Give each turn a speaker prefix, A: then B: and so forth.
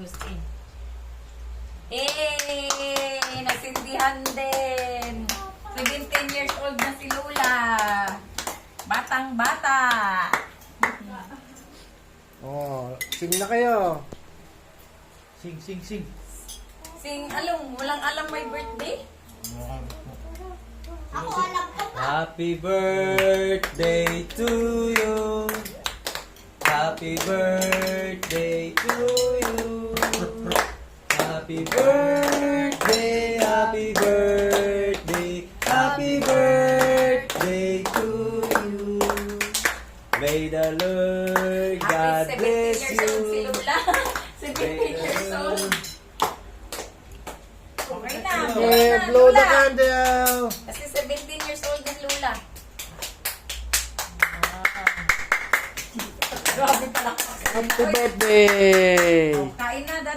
A: Agustin. Nasindihan din. 17 years old na si Lola. Batang-bata.
B: Oh, sing na kayo.
C: Sing.
A: Sing, walang alam may birthday?
D: Ako alam ko pa.
C: Happy birthday to you. Happy birthday to you. Happy birthday, happy birthday, happy birthday to you. May the Lord God
A: Happy 17
C: bless
A: years old si
C: you.
A: Lola. 17 years old. Okay na.
B: Yeah, blow the candle.
A: Kasi 17 years old din Lola. Grabe pala.
B: Happy birthday.
A: Kain na, Daddy.